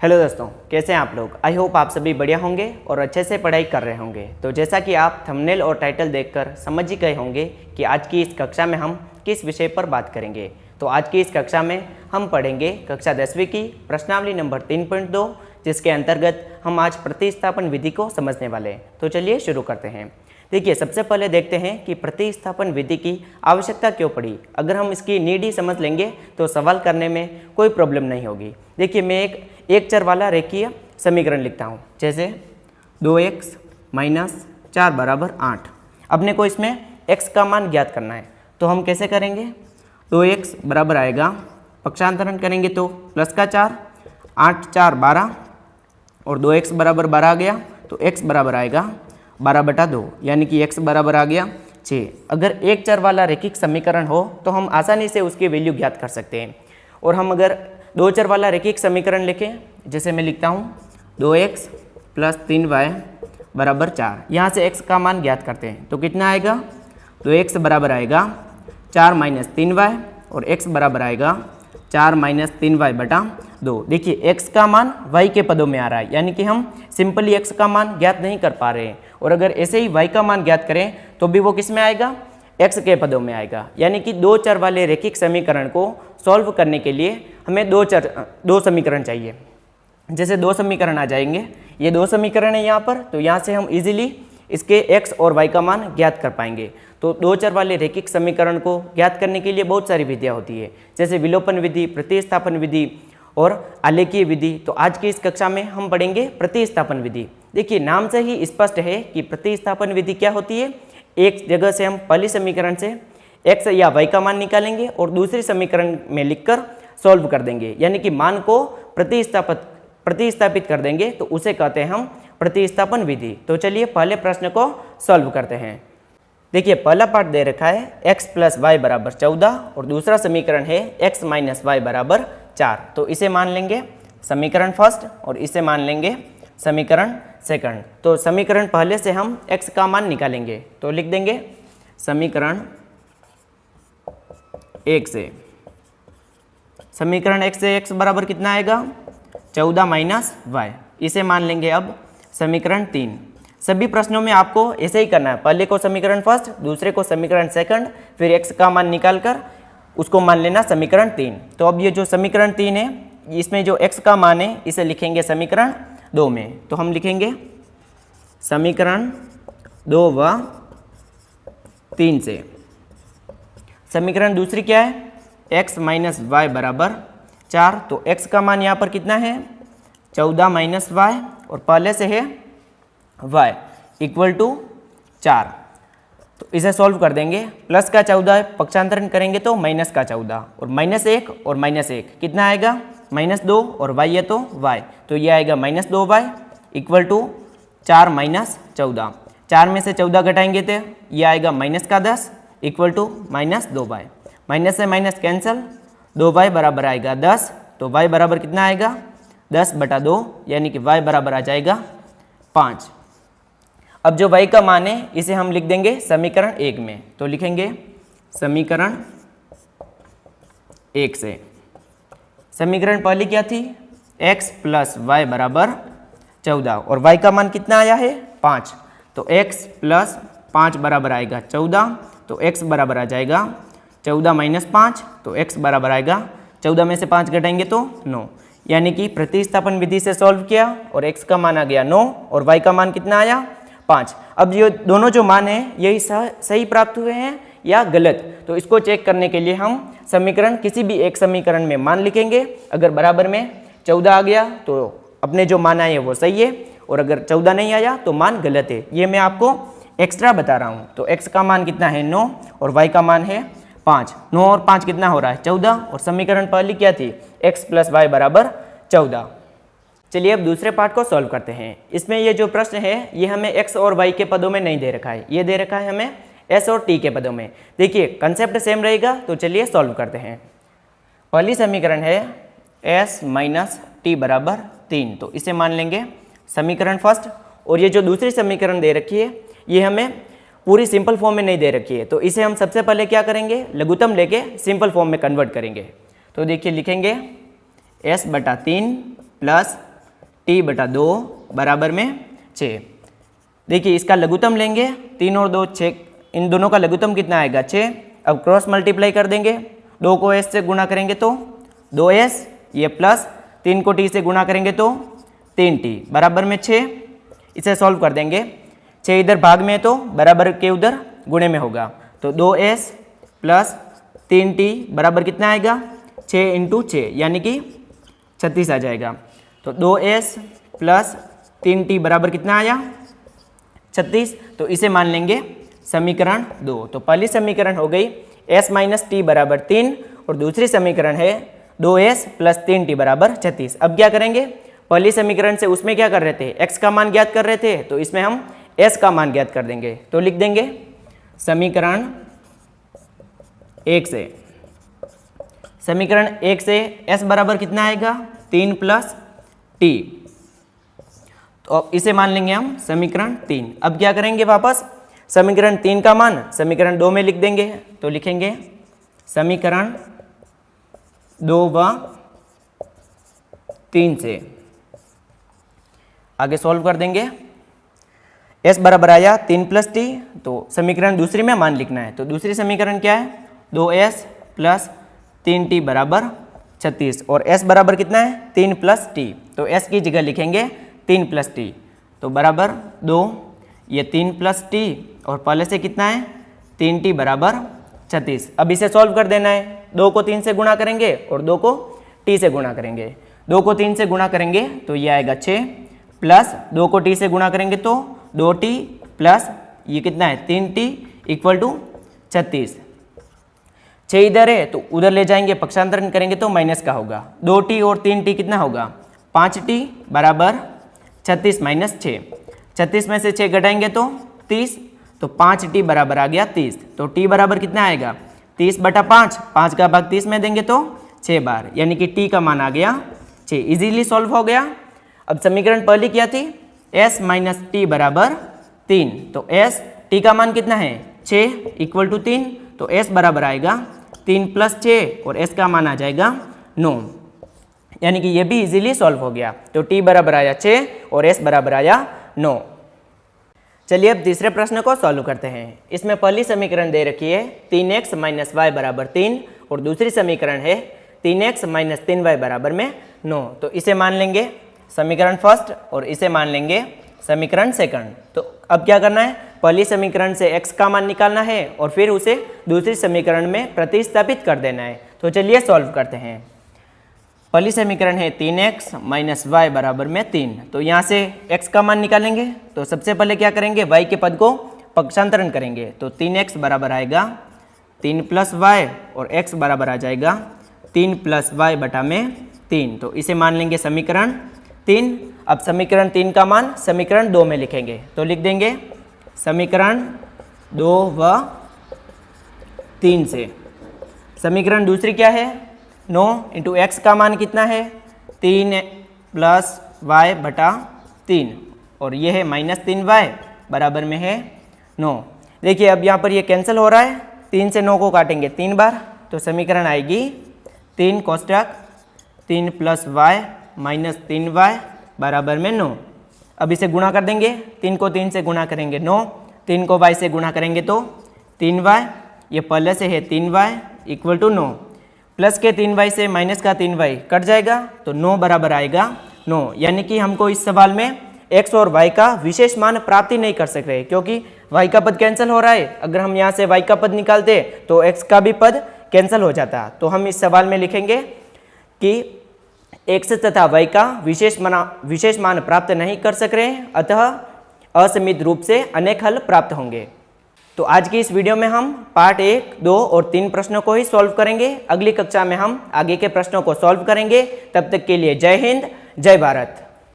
Hello दोस्तों, कैसे हैं आप लोग। आई होप आप सभी बढ़िया होंगे और अच्छे से पढ़ाई कर रहे होंगे। तो जैसा कि आप थंबनेल और टाइटल देखकर समझ ही गए होंगे कि आज की इस कक्षा में हम किस विषय पर बात करेंगे। तो आज की इस कक्षा में हम पढ़ेंगे कक्षा 10वीं की प्रश्नावली नंबर 3.2, जिसके अंतर्गत हम आज प्रतिस्थापन विधि को समझने वाले हैं। तो चलिए शुरू करते हैं। देखिए, सबसे पहले देखते हैं कि प्रतिस्थापन विधि की आवश्यकता क्यों पड़ी। अगर हम इसकी नीड ही समझ लेंगे तो सवाल करने में कोई प्रॉब्लम नहीं होगी। देखिए, मैं एक चर वाला रेखीय समीकरण लिखता हूँ, जैसे 2x - 4 = 8। अपने को इसमें x का मान ज्ञात करना है, तो हम कैसे करेंगे। 2x बराबर आएगा, पक्षांतरण करेंगे तो प्लस का 4, 8 × 4 = 12 और 2x बराबर 12 आ गया, तो x बराबर आएगा 12/2, यानी कि x बराबर आ गया 6। अगर एक चर वाला रैखिक समीकरण हो तो हम आसानी से उसकी वैल्यू ज्ञात कर सकते हैं। और हम अगर दो चर वाला रैखिक समीकरण लिखें, जैसे मैं लिखता हूँ 2x + 3y = 4। यहाँ से x का मान ज्ञात करते हैं, तो कितना आएगा। तो x बराबर आएगा 4 - 3y और x बराबर आएगा 4 - 3y/2। देखिए, x का मान y के पदों में आ रहा है, यानी कि हम सिंपली x का मान ज्ञात नहीं कर पा रहे हैं। और अगर ऐसे ही y का मान ज्ञात करें तो भी वो किस में आएगा, x के पदों में आएगा। यानी कि दो चर वाले रैखिक समीकरण को सॉल्व करने के लिए हमें दो समीकरण चाहिए। जैसे दो समीकरण आ जाएंगे, ये दो समीकरण है यहाँ पर, तो यहाँ से हम इजीली इसके x और y का मान ज्ञात कर पाएंगे। तो दो चर वाले रैखिक समीकरण को ज्ञात करने के लिए बहुत सारी विधियाँ होती है, जैसे विलोपन विधि, प्रतिस्थापन विधि और आलेखीय विधि। तो आज की इस कक्षा में हम पढ़ेंगे प्रतिस्थापन विधि। देखिए, नाम से ही स्पष्ट है कि प्रतिस्थापन विधि क्या होती है। एक जगह से हम पहली समीकरण से x या y का मान निकालेंगे और दूसरी समीकरण में लिखकर सॉल्व कर देंगे, यानी कि मान को प्रतिस्थापित कर देंगे, तो उसे कहते हैं हम प्रतिस्थापन विधि। तो चलिए पहले प्रश्न को सॉल्व करते हैं। देखिए, पहला पार्ट दे रखा है x + y = 14 और दूसरा समीकरण है x - y = 4। तो इसे मान लेंगे समीकरण फर्स्ट और इसे मान लेंगे समीकरण सेकंड। तो समीकरण पहले से हम x का मान निकालेंगे, तो लिख देंगे समीकरण 1 से। समीकरण 1 से x बराबर कितना आएगा, 14 - y। इसे मान लेंगे अब समीकरण 3। सभी प्रश्नों में आपको ऐसे ही करना है, पहले को समीकरण फर्स्ट, दूसरे को समीकरण सेकंड, फिर x का मान निकालकर उसको मान लेना समीकरण 3। तो अब ये जो समीकरण 3 है, इसमें जो x का मान है इसे लिखेंगे समीकरण 2 में। तो हम लिखेंगे समीकरण 2 व 3 से। समीकरण दूसरी क्या है, x - y = 4। तो x का मान यहाँ पर कितना है, 14 - y और पहले से है y = 4। तो इसे सॉल्व कर देंगे। प्लस का 14 पक्षांतरण करेंगे तो माइनस का 14 और -1 और -1 कितना आएगा, -2 और y है तो y, तो ये आएगा -2y = 4 - 14। 4 में से 14 घटाएंगे तो ये आएगा -10 = -2y। माइनस से माइनस कैंसिल, 2y बराबर आएगा 10। तो y बराबर कितना आएगा, 10/2, यानी कि y बराबर आ जाएगा 5। अब जो y का मान है इसे हम लिख देंगे समीकरण 1 में। तो लिखेंगे समीकरण 1 से। समीकरण पहली क्या थी, x + y = 14 और y का मान कितना आया है, 5। तो x + 5 बराबर आएगा 14। तो x बराबर आ जाएगा 14 - 5, तो x बराबर आएगा 14 में से 5 घटाएंगे तो 9, यानी कि प्रतिस्थापन विधि से सॉल्व किया और x का मान आ गया 9 और y का मान कितना आया, 5। अब ये दोनों जो मान हैं यही सही प्राप्त हुए हैं या गलत, तो इसको चेक करने के लिए हम समीकरण किसी भी एक समीकरण में मान लिखेंगे। अगर बराबर में 14 आ गया तो अपने जो मान आए वो सही है, और अगर 14 नहीं आया तो मान गलत है। ये मैं आपको एक्स्ट्रा बता रहा हूँ। तो x का मान कितना है, 9 और y का मान है 5। 9 और 5 कितना हो रहा है, 14। और समीकरण पहली क्या थी, x + y = 14। चलिए अब दूसरे पार्ट को सॉल्व करते हैं। इसमें ये जो प्रश्न है ये हमें x और y के पदों में नहीं दे रखा है, ये दे रखा है हमें s और t के पदों में। देखिए, कंसेप्ट सेम रहेगा, तो चलिए सॉल्व करते हैं। पहली समीकरण है s - t = 3। तो इसे मान लेंगे समीकरण फर्स्ट। और ये जो दूसरी समीकरण दे रखी है ये हमें पूरी सिंपल फॉर्म में नहीं दे रखी है, तो इसे हम सबसे पहले क्या करेंगे, लघुत्तम लेके सिंपल फॉर्म में कन्वर्ट करेंगे। तो देखिए, लिखेंगे s/3 + टी बटा 2 बराबर में 6। देखिए इसका लघुत्तम लेंगे, 3 और 2 6, इन दोनों का लघुत्तम कितना आएगा 6। अब क्रॉस मल्टीप्लाई कर देंगे, 2 को s से गुणा करेंगे तो 2s, ये प्लस 3 को t से गुणा करेंगे तो 3t बराबर में 6। इसे सॉल्व कर देंगे, 6 इधर भाग में है तो बराबर के उधर गुणे में होगा, तो 2s प्लस 3t बराबर कितना आएगा 6 इंटू 6 यानी कि 36 आ जाएगा। तो 2s प्लस 3t बराबर कितना आया 36। तो इसे मान लेंगे समीकरण 2। तो पहली समीकरण हो गई s माइनस टी बराबर 3 और दूसरी समीकरण है 2s प्लस 3t बराबर 36। अब क्या करेंगे, पहली समीकरण से उसमें क्या कर रहे थे x का मान ज्ञात कर रहे थे, तो इसमें हम s का मान ज्ञात कर देंगे। तो लिख देंगे समीकरण 1 से, समीकरण 1 से s बराबर कितना आएगा 3 प्लस t, तो इसे मान लेंगे हम समीकरण 3। अब क्या करेंगे, वापस समीकरण 3 का मान समीकरण 2 में लिख देंगे। तो लिखेंगे समीकरण 2 व 3 से आगे सॉल्व कर देंगे। s बराबर आया 3 प्लस टी, तो समीकरण दूसरी में मान लिखना है। तो दूसरी समीकरण क्या है 2s प्लस 3t बराबर 36 और s बराबर कितना है 3 प्लस टी, तो s की जगह लिखेंगे 3 प्लस टी, तो बराबर 2, ये 3 प्लस टी और पहले से कितना है 3t बराबर 36। अब इसे सॉल्व कर देना है, 2 को 3 से गुणा करेंगे और 2 को t से गुणा करेंगे। 2 को 3 से गुणा करेंगे तो ये आएगा 6 प्लस 2 को t से गुणा करेंगे तो 2t प्लस ये कितना है 3t इक्वल टू 36। 6 इधर है तो उधर ले जाएंगे, पक्षांतरण करेंगे तो माइनस का होगा, 2t और 3t कितना होगा 5t बराबर 36 माइनस 6। 36 में से 6 घटाएंगे तो 30, तो 5t बराबर आ गया 30। तो t बराबर कितना आएगा 30 बटा 5, 5 का भाग 30 में देंगे तो 6 बार, यानी कि t का मान आ गया 6। इजीली सॉल्व हो गया। अब समीकरण पहली क्या थी s माइनस टी बराबर 3, तो s t का मान कितना है 6 इक्वल टू 3, तो s बराबर आएगा 3 प्लस 6 और s का मान आ जाएगा 9, यानी कि ये भी इजीली सॉल्व हो गया। तो t बराबर आया 6 और s बराबर आया 9। चलिए अब तीसरे प्रश्न को सॉल्व करते हैं। इसमें पहली समीकरण दे रखी है 3x माइनस वाई बराबर 3 और दूसरी समीकरण है 3x माइनस 3y बराबर में 9। तो इसे मान लेंगे समीकरण फर्स्ट और इसे मान लेंगे समीकरण सेकंड। तो अब क्या करना है, पहली समीकरण से x का मान निकालना है और फिर उसे दूसरी समीकरण में प्रतिस्थापित कर देना है। तो चलिए सॉल्व करते हैं। पहली समीकरण है 3x माइनस वाई बराबर में 3, तो यहाँ से x का मान निकालेंगे। तो सबसे पहले क्या करेंगे, y के पद को पक्षांतरण करेंगे, तो 3x बराबर आएगा 3 प्लस वाई और x बराबर आ जाएगा 3 प्लस वाई बटा में 3। तो इसे मान लेंगे समीकरण 3। अब समीकरण 3 का मान समीकरण 2 में लिखेंगे, तो लिख देंगे समीकरण 2 व 3 से। समीकरण दूसरी क्या है 9 इंटू एक्स का मान कितना है 3 प्लस वाई बटा 3 और ये है माइनस 3y बराबर में है 9। देखिए अब यहाँ पर ये कैंसिल हो रहा है, 3 से 9 को काटेंगे 3 बार, तो समीकरण आएगी 3 कोष्टक 3 प्लस वाई माइनस 3y बराबर में 9। अब इसे गुणा कर देंगे, 3 को 3 से गुणा करेंगे 9, 3 को y से गुणा करेंगे तो 3y, ये पहले से है 3y इक्वल टू 9, प्लस के 3y से माइनस का 3y कट जाएगा, तो 9 बराबर आएगा 9। यानी कि हमको इस सवाल में x और y का विशेष मान प्राप्ति नहीं कर सक रहे, क्योंकि y का पद कैंसिल हो रहा है। अगर हम यहाँ से y का पद निकालते तो x का भी पद कैंसिल हो जाता। तो हम इस सवाल में लिखेंगे कि x तथा y का विशेष मान प्राप्त नहीं कर सक रहे, अतः असीमित रूप से अनेक हल प्राप्त होंगे। तो आज की इस वीडियो में हम पार्ट 1, 2 और 3 प्रश्नों को ही सॉल्व करेंगे। अगली कक्षा में हम आगे के प्रश्नों को सॉल्व करेंगे। तब तक के लिए जय हिंद, जय भारत।